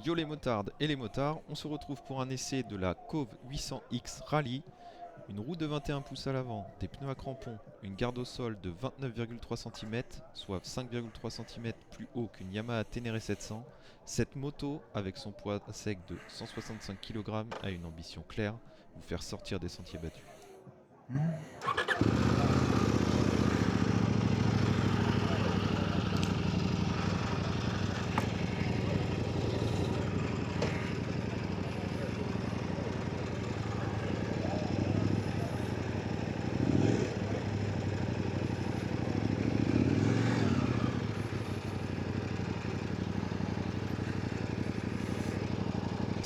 Yo les motards et les motards, on se retrouve pour un essai de la Cove 800X Rally. Une roue de 21 pouces à l'avant, des pneus à crampons, une garde au sol de 29,3 cm, soit 5,3 cm plus haut qu'une Yamaha Ténéré 700. Cette moto, avec son poids sec de 165 kg, a une ambition claire, vous faire sortir des sentiers battus.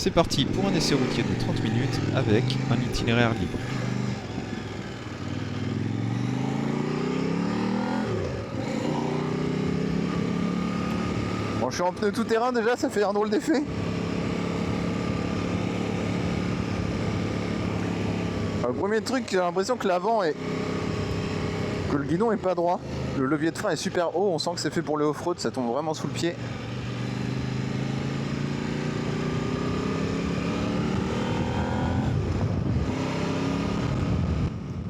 C'est parti pour un essai routier de 30 minutes avec un itinéraire libre. Bon, je suis en pneu tout terrain déjà, ça fait un drôle d'effet. Le premier truc, j'ai l'impression que l'avant est... que le guidon est pas droit. Le levier de frein est super haut, on sent que c'est fait pour le off-road, ça tombe vraiment sous le pied.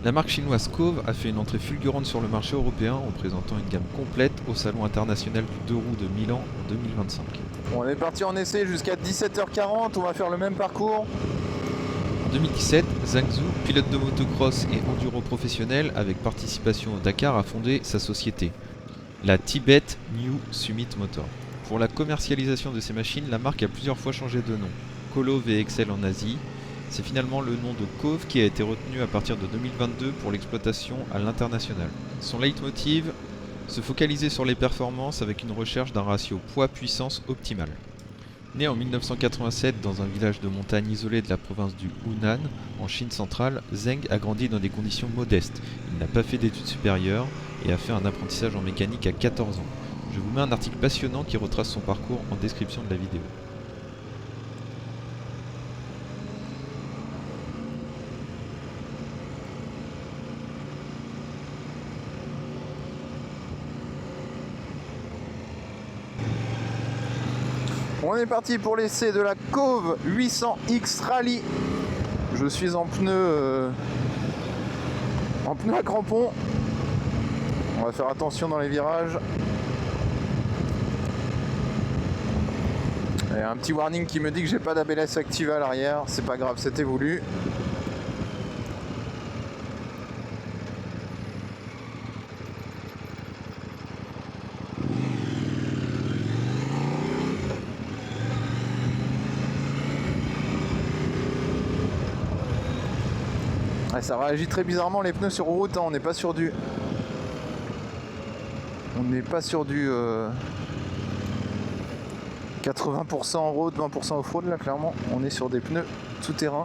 La marque chinoise Cove a fait une entrée fulgurante sur le marché européen en présentant une gamme complète au Salon international du 2 roues de Milan en 2025. Bon, on est parti en essai jusqu'à 17h40, on va faire le même parcours. En 2017, Zhang Zhu, pilote de motocross et enduro professionnel avec participation au Dakar, a fondé sa société, la Tibet New Summit Motor. Pour la commercialisation de ces machines, la marque a plusieurs fois changé de nom. Colo VXL en Asie, c'est finalement le nom de Cove qui a été retenu à partir de 2022 pour l'exploitation à l'international. Son leitmotiv, se focaliser sur les performances avec une recherche d'un ratio poids-puissance optimal. Né en 1987 dans un village de montagne isolé de la province du Hunan, en Chine centrale, Zheng a grandi dans des conditions modestes. Il n'a pas fait d'études supérieures et a fait un apprentissage en mécanique à 14 ans. Je vous mets un article passionnant qui retrace son parcours en description de la vidéo. On est parti pour l'essai de la Cove 800X Rally. Je suis en pneu à crampons. On va faire attention dans les virages. Il y a un petit warning qui me dit que j'ai pas d'ABS activé à l'arrière. C'est pas grave, c'était voulu. Ouais, ça réagit très bizarrement les pneus sur route, hein. On n'est pas sur du... 80% en road, 20% off-road là clairement. On est sur des pneus tout terrain.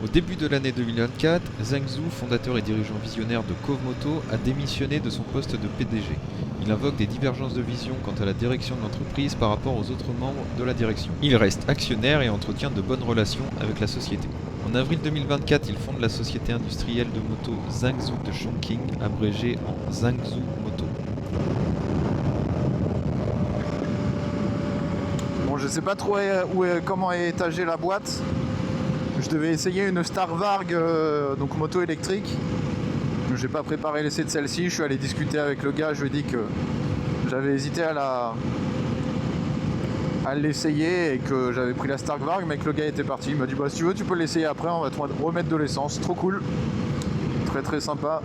Au début de l'année 2024, Zhang Zhu, fondateur et dirigeant visionnaire de Cove Moto, a démissionné de son poste de PDG. Il invoque des divergences de vision quant à la direction de l'entreprise par rapport aux autres membres de la direction. Il reste actionnaire et entretient de bonnes relations avec la société. En avril 2024, il fonde la société industrielle de moto Zhang Zhu de Chongqing, abrégée en Zhang Zhu Moto. Bon, je sais pas trop comment est étagée la boîte. Je devais essayer une Star Varg, donc moto électrique. J'ai pas préparé l'essai de celle-ci, je suis allé discuter avec le gars, je lui ai dit que j'avais hésité à l'essayer et que j'avais pris la Star Varg, mais que le gars était parti. Il m'a dit bah si tu veux tu peux l'essayer après, on va te remettre de l'essence, trop cool. Très très sympa.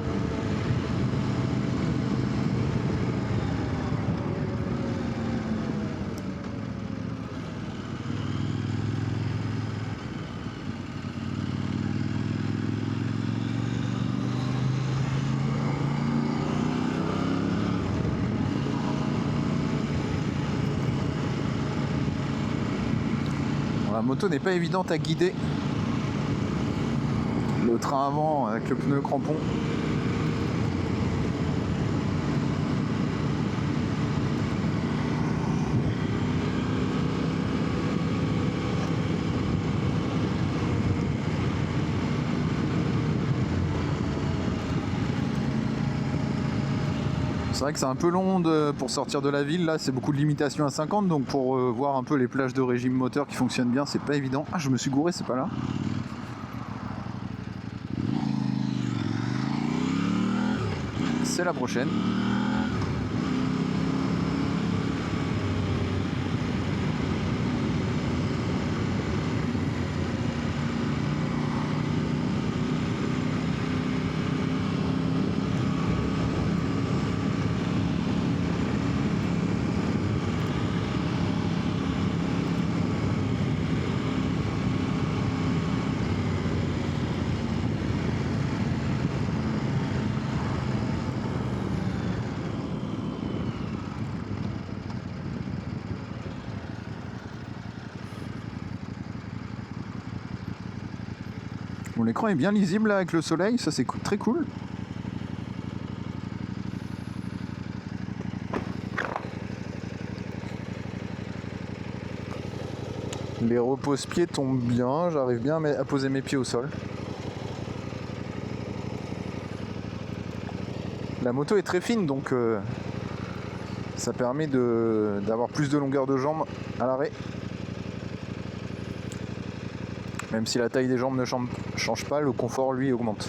La moto n'est pas évidente à guider. Le train avant avec le pneu crampon. vrai que c'est un peu long pour sortir de la ville, là c'est beaucoup de limitations à 50, donc pour voir un peu les plages de régime moteur qui fonctionnent bien, c'est pas évident. Ah, je me suis gouré, c'est pas là. C'est la prochaine. Bon, l'écran est bien lisible là avec le soleil, ça c'est très cool. Les repose-pieds tombent bien, j'arrive bien à poser mes pieds au sol. La moto est très fine, donc ça permet d'avoir plus de longueur de jambe à l'arrêt. Même si la taille des jambes ne change pas, le confort lui augmente.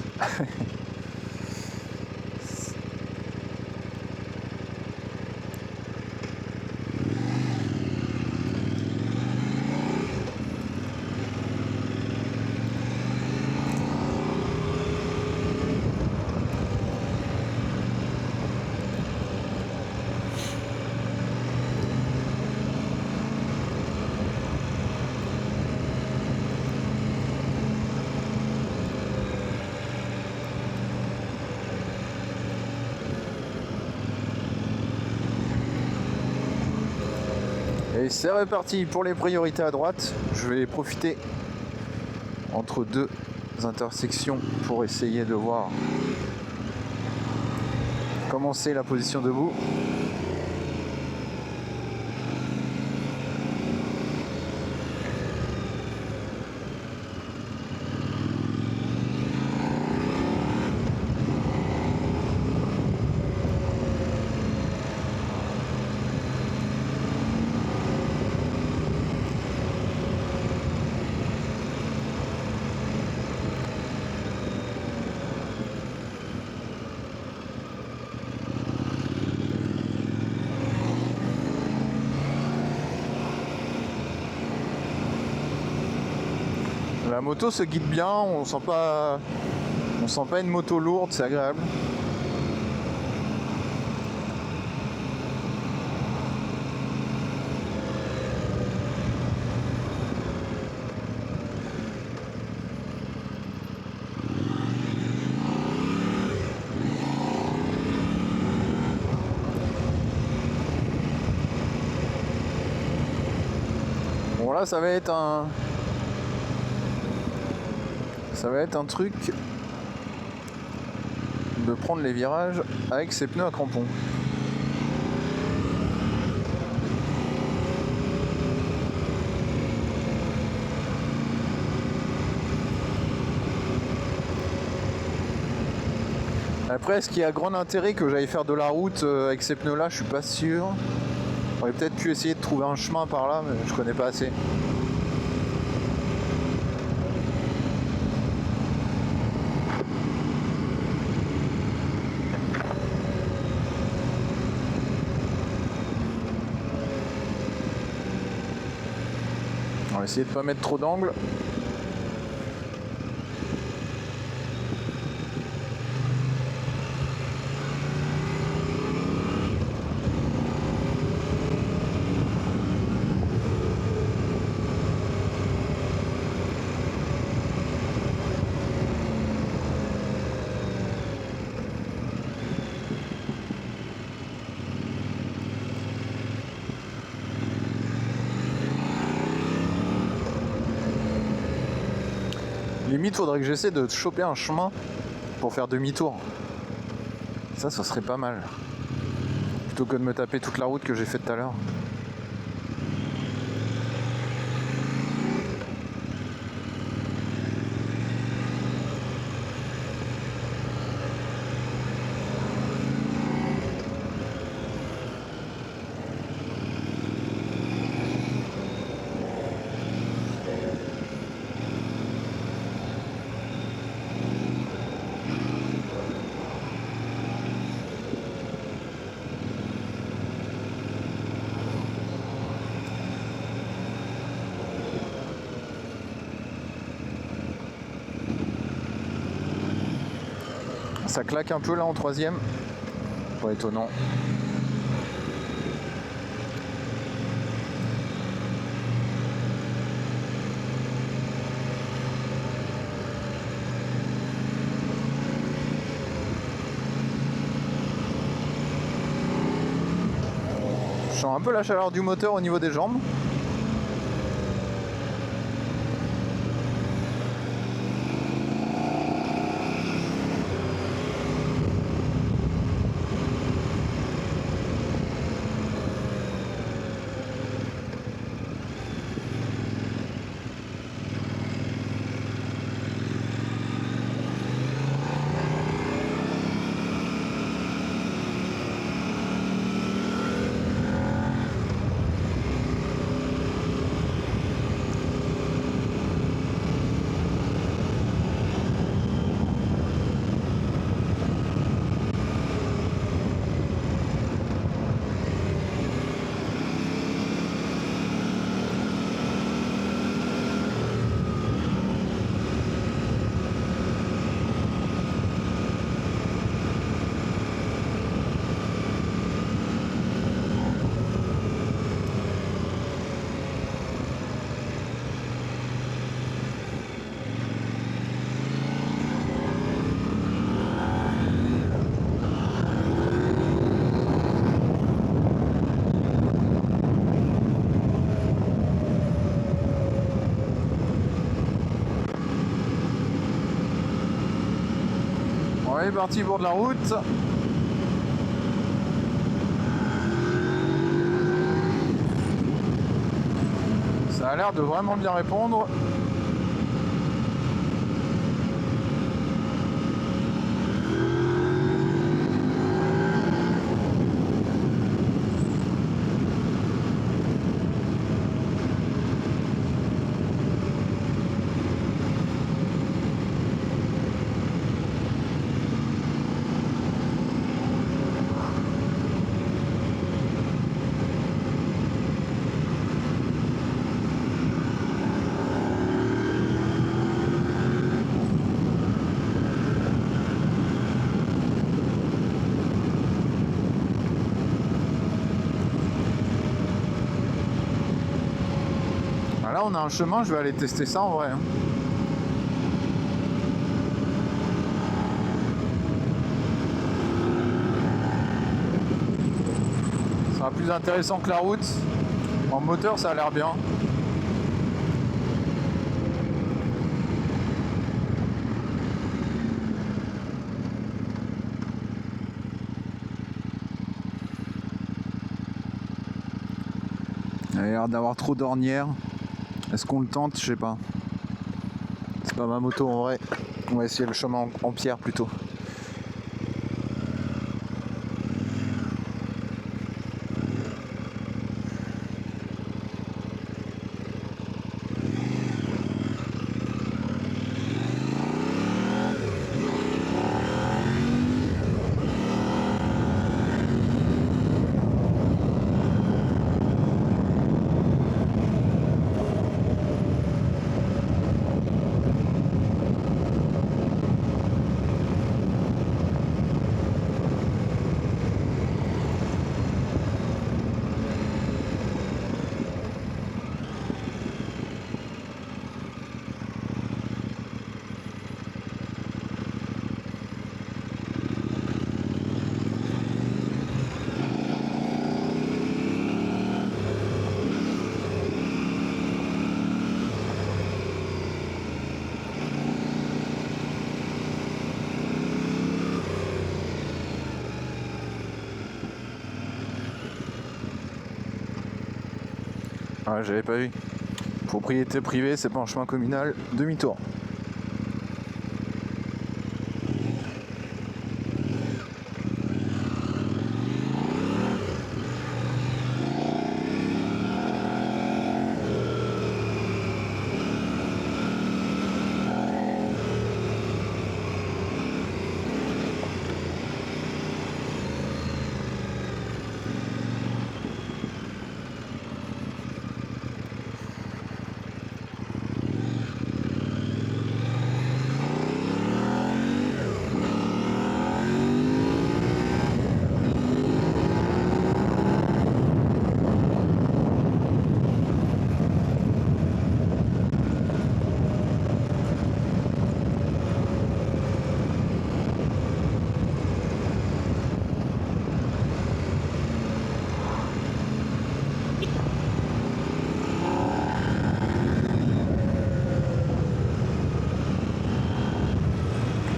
Et c'est reparti pour les priorités à droite. Je vais profiter entre deux intersections pour essayer de voir comment c'est la position debout. La moto se guide bien, on sent pas une moto lourde, c'est agréable. Bon là ça va être un truc de prendre les virages avec ses pneus à crampons. Après, est-ce qu'il y a grand intérêt que j'aille faire de la route avec ces pneus là? Je suis pas sûr. J'aurais peut-être pu essayer de trouver un chemin par là, mais je connais pas assez. On va essayer de pas mettre trop d'angle. Limite, faudrait que j'essaie de choper un chemin pour faire demi-tour. Ça serait pas mal. Plutôt que de me taper toute la route que j'ai faite tout à l'heure. Ça claque un peu là en troisième. Pas étonnant. Je sens un peu la chaleur du moteur au niveau des jambes. On est parti pour de la route. Ça a l'air de vraiment bien répondre. Là on a un chemin, je vais aller tester ça en vrai. Ça sera plus intéressant que la route. En moteur ça a l'air bien. Il a l'air d'avoir trop d'ornières. Est-ce qu'on le tente? Je sais pas. C'est pas ma moto en vrai. On va essayer le chemin en pierre plutôt. Ah, j'avais pas vu. Propriété privée, c'est pas un chemin communal. Demi-tour.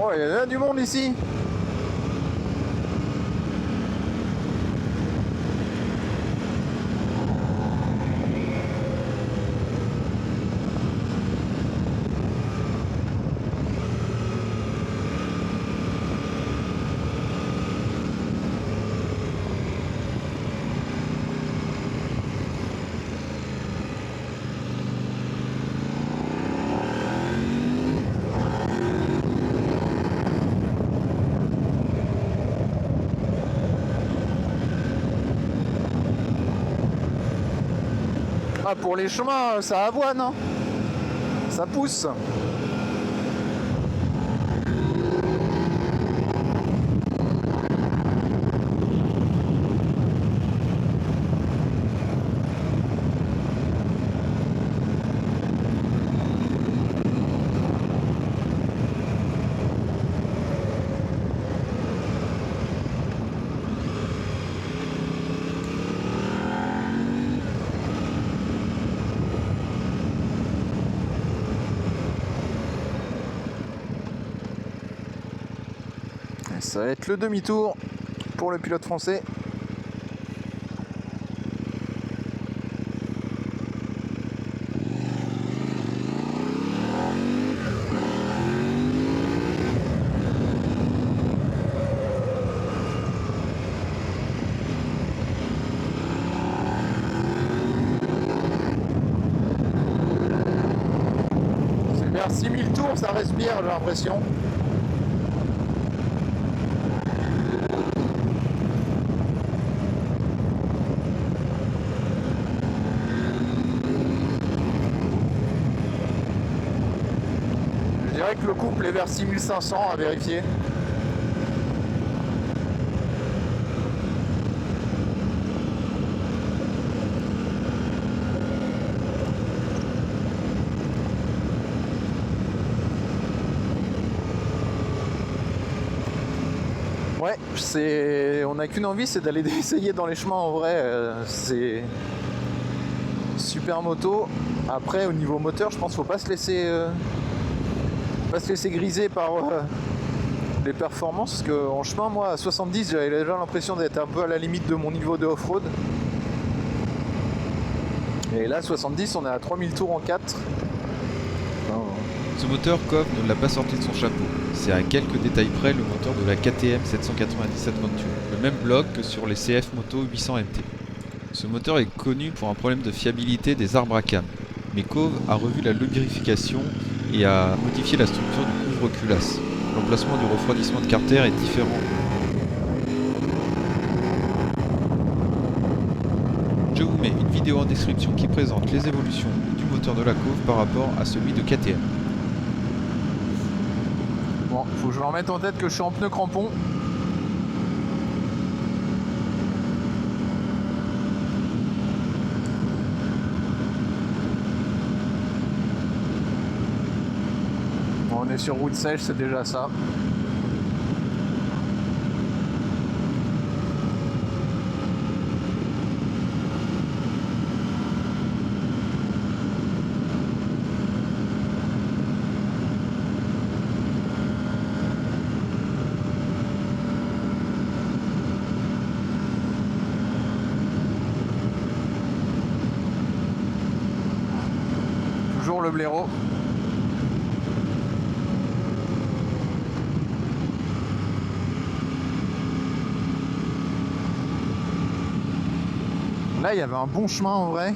Oh, il y a du monde ici. Ah, pour les chemins, ça avoine, hein. Ça pousse. Ça va être le demi-tour pour le pilote français. C'est vers 6000 tours, ça respire, j'ai l'impression. Je dirais que le couple est vers 6500 à vérifier. Ouais, on n'a qu'une envie, c'est d'aller essayer dans les chemins en vrai. C'est super moto. Après, au niveau moteur, je pense qu'il faut pas se laisser griser par les performances, parce qu'en chemin, moi à 70, j'avais déjà l'impression d'être un peu à la limite de mon niveau de off-road. Et là 70, on est à 3000 tours en 4. Ce moteur, Kov ne l'a pas sorti de son chapeau. C'est à quelques détails près le moteur de la KTM 797 Venture, le même bloc que sur les CF Moto 800 MT. Ce moteur est connu pour un problème de fiabilité des arbres à cam, mais Kov a revu la lubrification et a modifié la structure du couvre-culasse. L'emplacement du refroidissement de carter est différent. Je vous mets une vidéo en description qui présente les évolutions du moteur de la Kov par rapport à celui de KTM. Bon, faut que je me remette en tête que je suis en pneu crampon. Bon, on est sur route sèche, c'est déjà ça. Toujours le blaireau. Là, il y avait un bon chemin en vrai.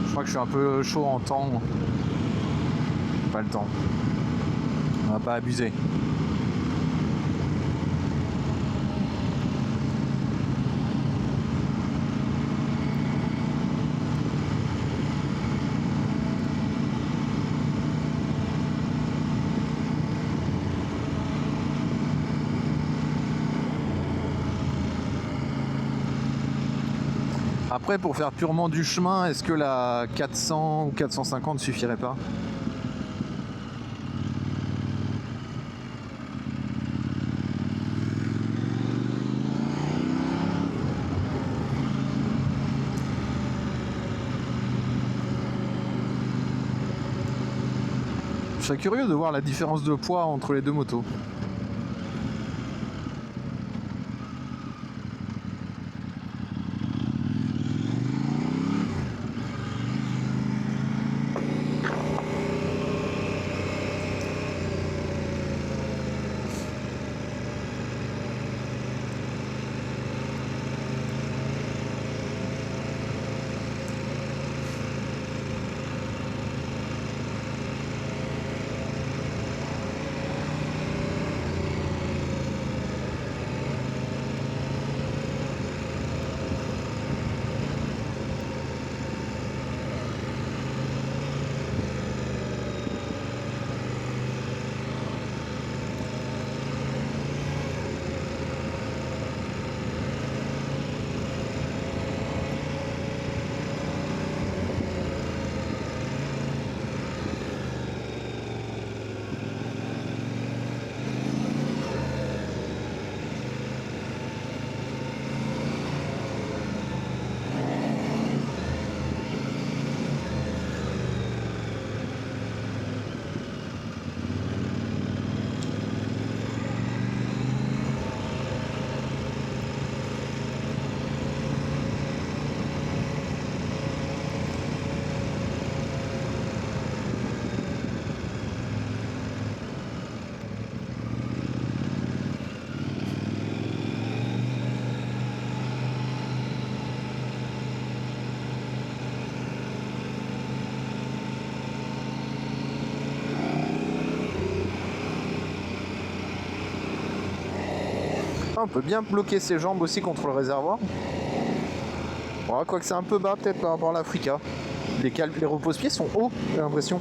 Je crois que je suis un peu chaud en temps. Pas le temps. On va pas abuser. Après, pour faire purement du chemin, est-ce que la 400 ou 450 suffirait pas? Je serais curieux de voir la différence de poids entre les deux motos. On peut bien bloquer ses jambes aussi contre le réservoir. Bon, quoique c'est un peu bas peut-être par rapport à l'Africa. Les repose-pieds sont hauts, j'ai l'impression.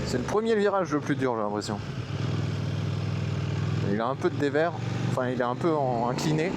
C'est le premier virage le plus dur, j'ai l'impression. Il a un peu de dévers, enfin il est un peu incliné.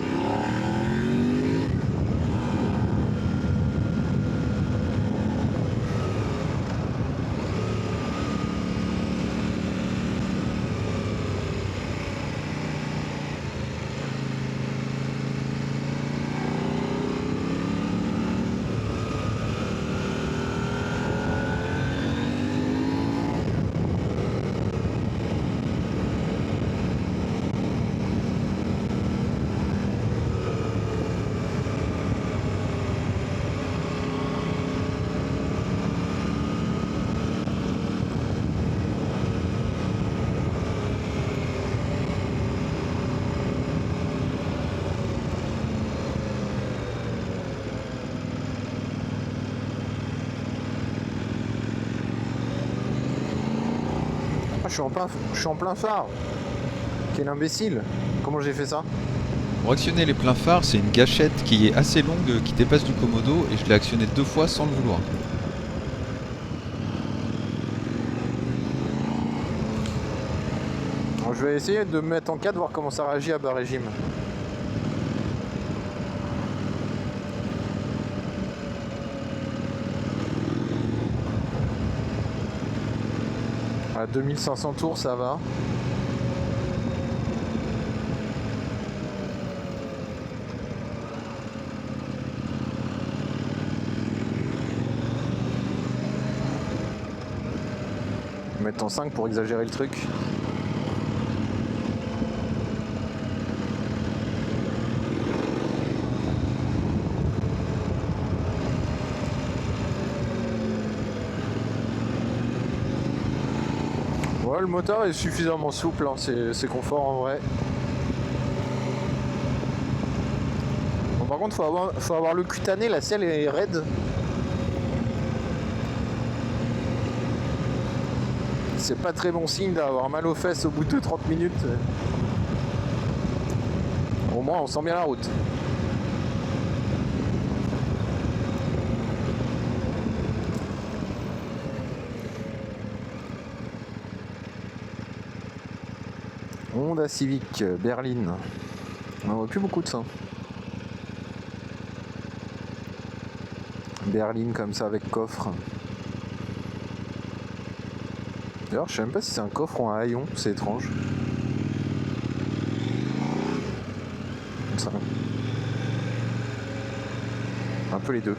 Je suis en plein phare. Quel imbécile. Comment j'ai fait ça? Pour actionner les pleins phares, c'est une gâchette qui est assez longue qui dépasse du commodo et je l'ai actionné 2 fois sans le vouloir. Alors, je vais essayer de me mettre en 4, voir comment ça réagit à bas régime. À 2500 tours, ça va. Mettre en 5 pour exagérer le truc. Ouais, le moteur est suffisamment souple, hein. C'est confort en vrai. Bon, par contre, faut avoir le cutané, la selle est raide. C'est pas très bon signe d'avoir mal aux fesses au bout de 30 minutes. Au moins, on sent bien la route. Honda Civic, Berline. On n'en voit plus beaucoup de ça. berline comme ça avec coffre. D'ailleurs, je sais même pas si c'est un coffre ou un haillon, c'est étrange. Comme ça. Un peu les deux.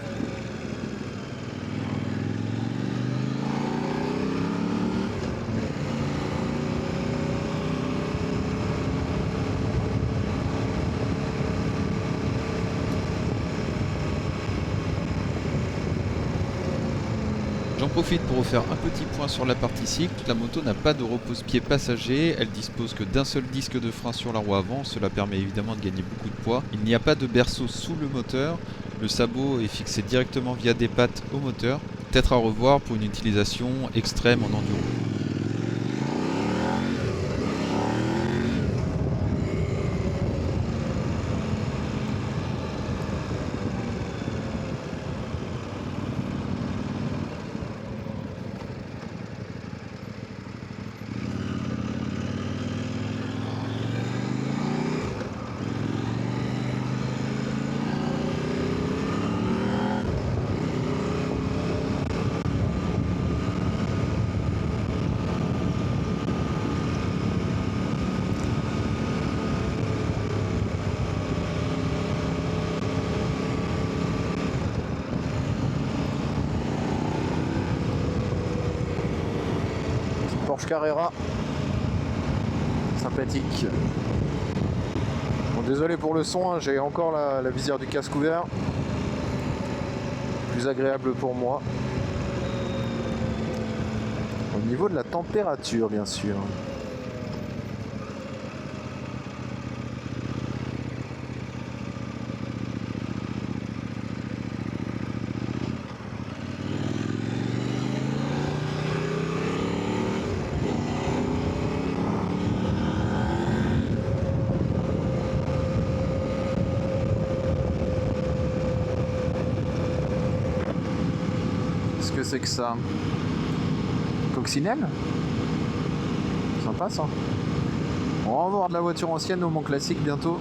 J'en profite pour refaire un petit point sur la partie cycle. La moto n'a pas de repose-pied passager, elle dispose que d'un seul disque de frein sur la roue avant, cela permet évidemment de gagner beaucoup de poids. Il n'y a pas de berceau sous le moteur, le sabot est fixé directement via des pattes au moteur, peut-être à revoir pour une utilisation extrême en enduro. Porsche Carrera, sympathique. Bon, désolé pour le son, hein, j'ai encore la visière du casque ouvert. Plus agréable pour moi. Au niveau de la température, bien sûr. Qu'est-ce que c'est que ça? Coccinelle? Sympa ça. On va voir de la voiture ancienne au Mont Classique bientôt.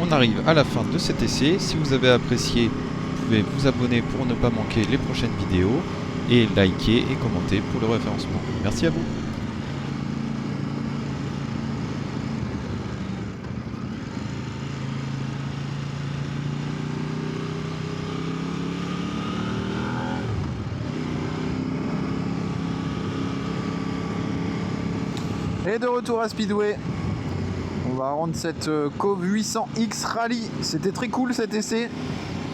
On arrive à la fin de cet essai. Si vous avez apprécié, vous pouvez vous abonner pour ne pas manquer les prochaines vidéos et liker et commenter pour le référencement. Merci à vous. Et de retour à Speedway. On va rendre cette Cove 800X Rally. C'était très cool cet essai.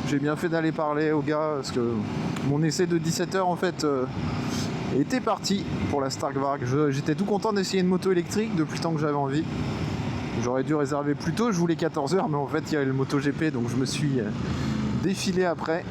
J'ai bien fait d'aller parler au gars parce que mon essai de 17h en fait était parti pour la Starkvarg. J'étais tout content d'essayer une moto électrique depuis le temps que j'avais envie. J'aurais dû réserver plus tôt, je voulais 14h, mais en fait il y avait le MotoGP donc je me suis défilé après.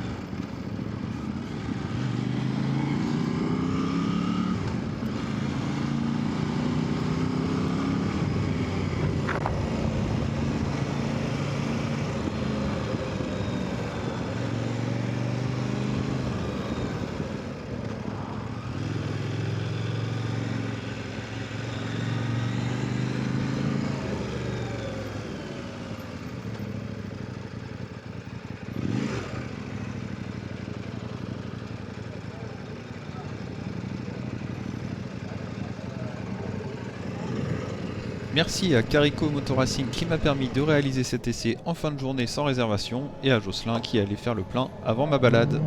Merci à Carico Motorracing qui m'a permis de réaliser cet essai en fin de journée sans réservation et à Jocelyn qui allait faire le plein avant ma balade.